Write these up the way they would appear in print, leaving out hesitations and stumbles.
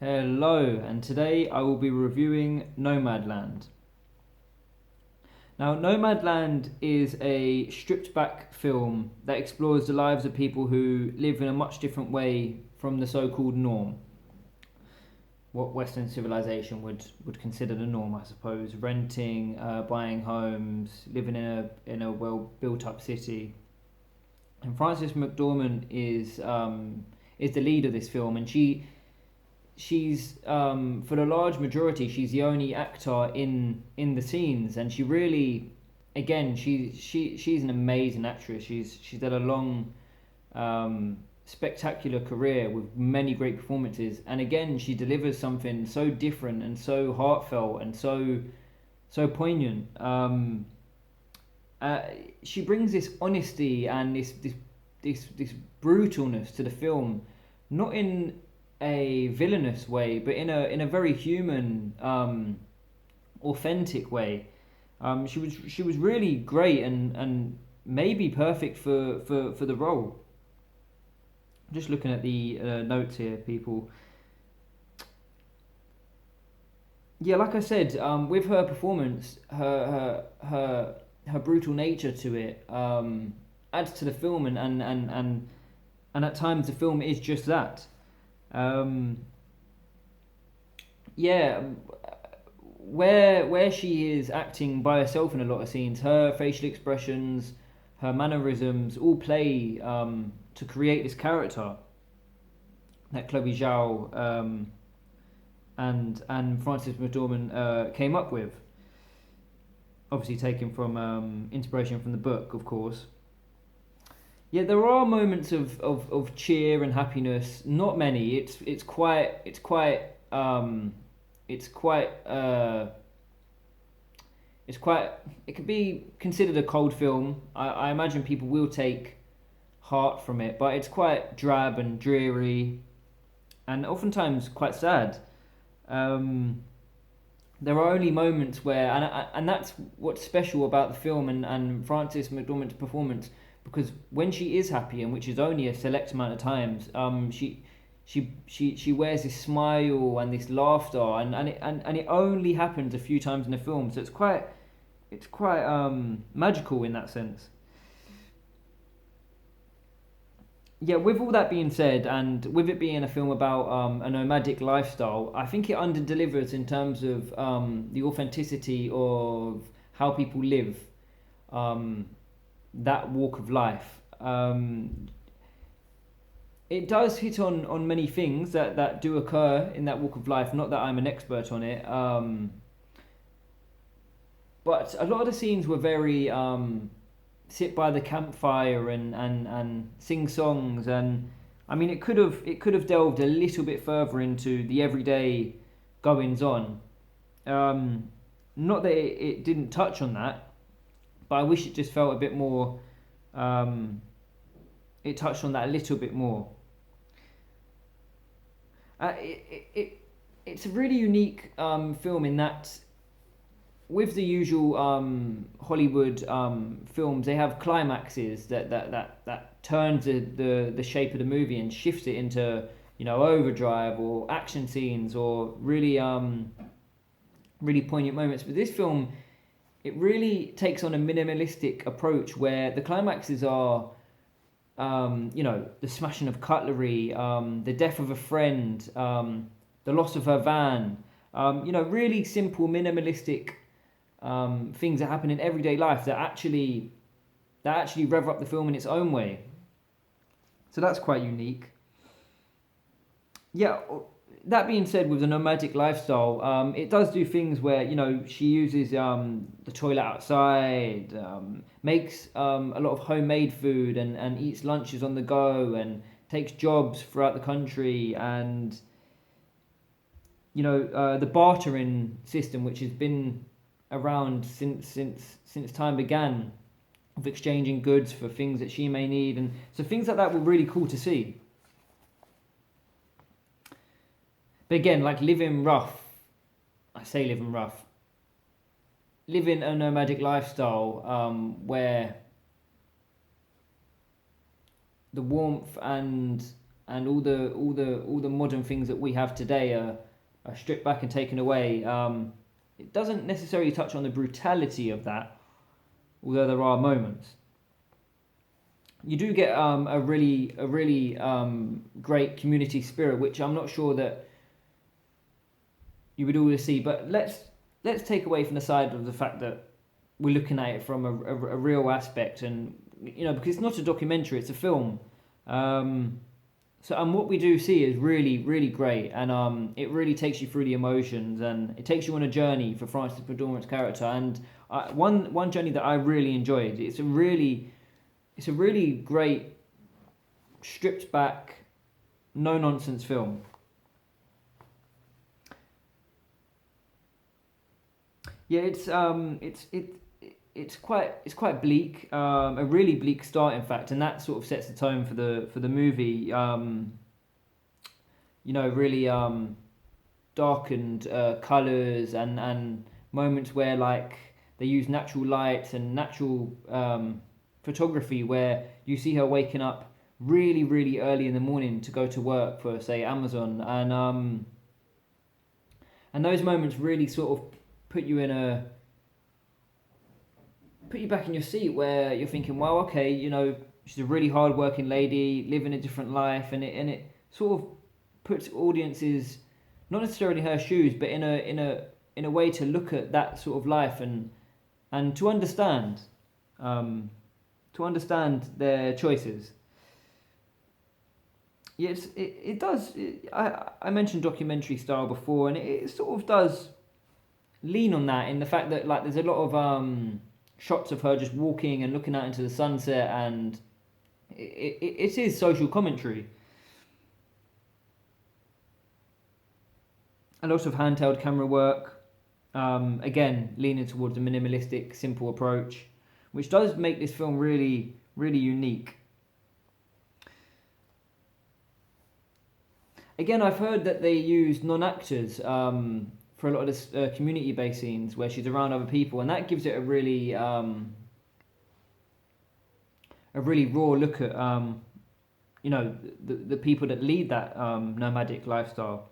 Hello, and today I will be reviewing Nomadland. Now, Nomadland is a stripped back film that explores the lives of people who live in a much different way from the so called norm. What Western civilization would consider the norm, I suppose. Renting, buying homes, living in a well built up city. And Frances McDormand is the lead of this film, and she's for the large majority she's the only actor in the scenes, and she really, again, she's an amazing actress. She's had a long spectacular career with many great performances, and again she delivers something so different and so heartfelt and so poignant. She brings this honesty and this brutalness to the film, not in a villainous way, but in a very human, authentic way. She was really great and maybe perfect for the role. Just looking at the notes here, people. Yeah, like I said, with her performance, her brutal nature to it adds to the film, and at times the film is just that. Um, yeah, where she is acting by herself in a lot of scenes, her facial expressions, her mannerisms all play to create this character that Chloe Zhao and Frances McDormand came up with. Obviously, taken from inspiration from the book, of course. Yeah, there are moments of cheer and happiness. Not many. It's quite it could be considered a cold film. I imagine people will take heart from it, but it's quite drab and dreary, and oftentimes quite sad. Um, there are only moments where, and that's what's special about the film and Frances McDormand's performance, because when she is happy, and which is only a select amount of times, she wears this smile and this laughter, and it only happens a few times in the film, so it's quite magical in that sense. Yeah, with all that being said, and with it being a film about a nomadic lifestyle, I think it under delivers in terms of the authenticity of how people live um, that walk of life. It does hit on many things that do occur in that walk of life. Not that I'm an expert on it, but a lot of the scenes were very sit by the campfire and sing songs, and I mean it could have delved a little bit further into the everyday goings on. Um, Not that it didn't touch on that, but I wish it just felt a bit more. Um, it touched on that a little bit more. Uh, it, it, it it's a really unique film in that, with the usual Hollywood films, they have climaxes that turns the shape of the movie and shifts it into, overdrive or action scenes or really poignant moments. But this film, it really takes on a minimalistic approach where the climaxes are, the smashing of cutlery, the death of a friend, the loss of her van, really simple, minimalistic things that happen in everyday life that actually rev up the film in its own way. So that's quite unique. Yeah. That being said, with the nomadic lifestyle, it does do things where she uses the toilet outside, makes a lot of homemade food, and eats lunches on the go, and takes jobs throughout the country, and the bartering system, which has been around since time began, of exchanging goods for things that she may need, and so things like that were really cool to see. But again, like living rough, I say living rough, living a nomadic lifestyle where the warmth and and all the modern things that we have today are stripped back and taken away. It doesn't necessarily touch on the brutality of that, although there are moments. You do get a really great community spirit, which I'm not sure that you would always see. But let's take away from the side of the fact that we're looking at it from a real aspect, and because it's not a documentary, it's a film. And what we do see is really great, and it really takes you through the emotions, and it takes you on a journey for Frances McDormand's character. And one journey that I really enjoyed. It's a really great, stripped back, no nonsense film. Yeah, it's quite bleak, a really bleak start, in fact, and that sort of sets the tone for the movie. Really darkened colours, and moments where like they use natural lights and natural photography, where you see her waking up really early in the morning to go to work for, say, Amazon, and those moments really sort of put you back in your seat, where you're thinking, well, okay, she's a really hard-working lady living a different life, and it sort of puts audiences not necessarily in her shoes, but in a way to look at that sort of life, and to understand their choices. Yes, it does. I mentioned documentary style before, and it sort of does lean on that, in the fact that like there's a lot of shots of her just walking and looking out into the sunset, and it is social commentary. A lot of handheld camera work, again leaning towards a minimalistic, simple approach, which does make this film really unique. Again, I've heard that they use non-actors for a lot of this community-based scenes where she's around other people, and that gives it a really raw look at the people that lead that nomadic lifestyle.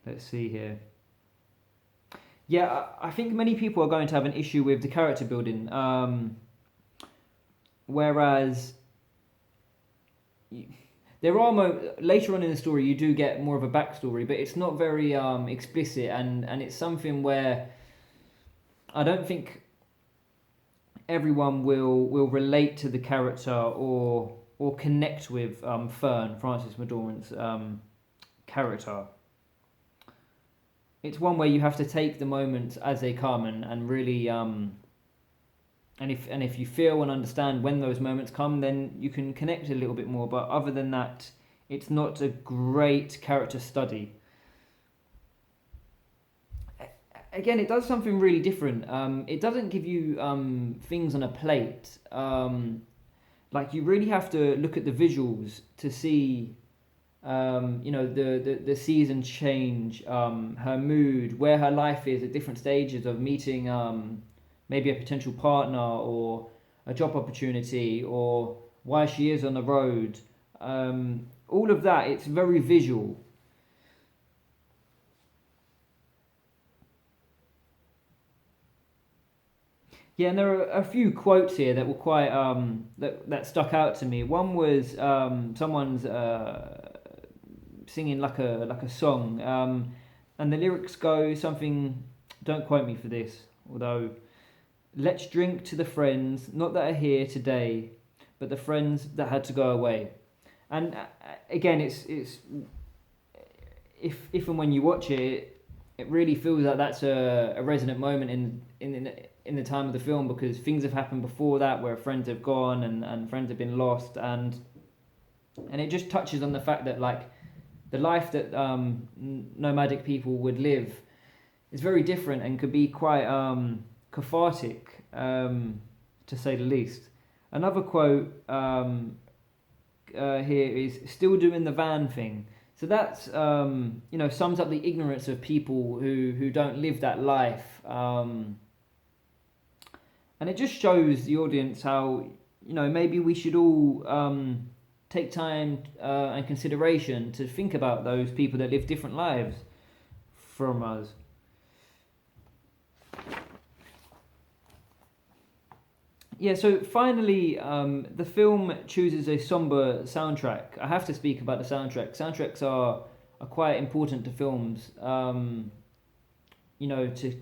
Let's see here. Yeah, I think many people are going to have an issue with the character building, whereas there are later on in the story you do get more of a backstory, but it's not very explicit, and it's something where I don't think everyone will relate to the character or connect with Fern, Frances McDormand's character. It's one where you have to take the moments as they come, and really and if you feel and understand when those moments come, then you can connect a little bit more. But other than that, it's not a great character study. Again, it does something really different. It doesn't give you things on a plate. Like, you really have to look at the visuals to see the seasons change, her mood, where her life is at different stages of meeting maybe a potential partner or a job opportunity, or why she is on the road. All of that, it's very visual. Yeah, and there are a few quotes here that were quite that stuck out to me. One was someone's singing like a song, and the lyrics go something. Don't quote me for this, although. Let's drink to the friends, not that are here today, but the friends that had to go away. And again, it's if and when you watch it, it really feels like that's a resonant moment in the time of the film, because things have happened before that where friends have gone and friends have been lost, and it just touches on the fact that like the life that nomadic people would live is very different and could be quite cathartic, to say the least. Another quote here is "still doing the van thing." So that's sums up the ignorance of people who don't live that life, and it just shows the audience how maybe we should all take time and consideration to think about those people that live different lives from us. Yeah, so finally, the film chooses a somber soundtrack. I have to speak about the soundtrack. Soundtracks are quite important to films, to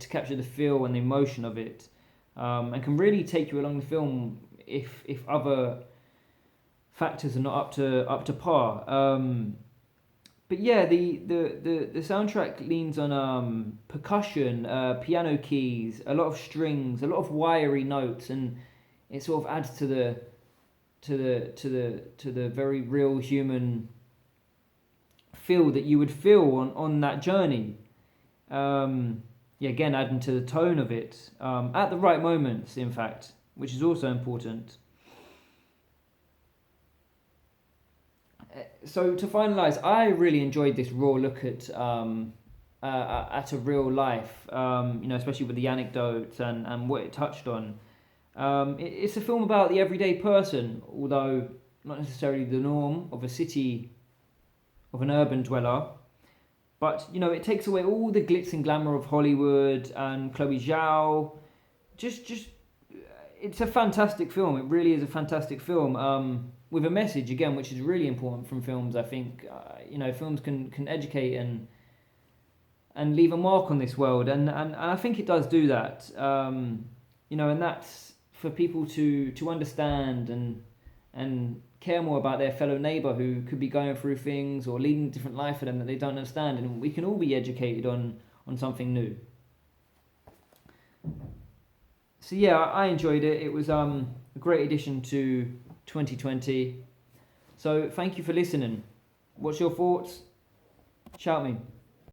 capture the feel and the emotion of it, and can really take you along the film if other factors are not up to par. But yeah, the soundtrack leans on percussion, piano keys, a lot of strings, a lot of wiry notes, and it sort of adds to the very real human feel that you would feel on that journey. Again, adding to the tone of it at the right moments, in fact, which is also important. So to finalise, I really enjoyed this raw look at a real life, especially with the anecdotes and what it touched on. It's a film about the everyday person, although not necessarily the norm of of an urban dweller. But it takes away all the glitz and glamour of Hollywood and Chloe Zhao. Just, it's a fantastic film. It really is a fantastic film. With a message again, which is really important from films. I think films can educate and leave a mark on this world, and I think it does do that. And that's for people to understand and care more about their fellow neighbour who could be going through things or leading a different life for them that they don't understand, and we can all be educated on something new. So yeah, I enjoyed it. It was a great addition to 2020. So thank you for listening. What's your thoughts? Shout me.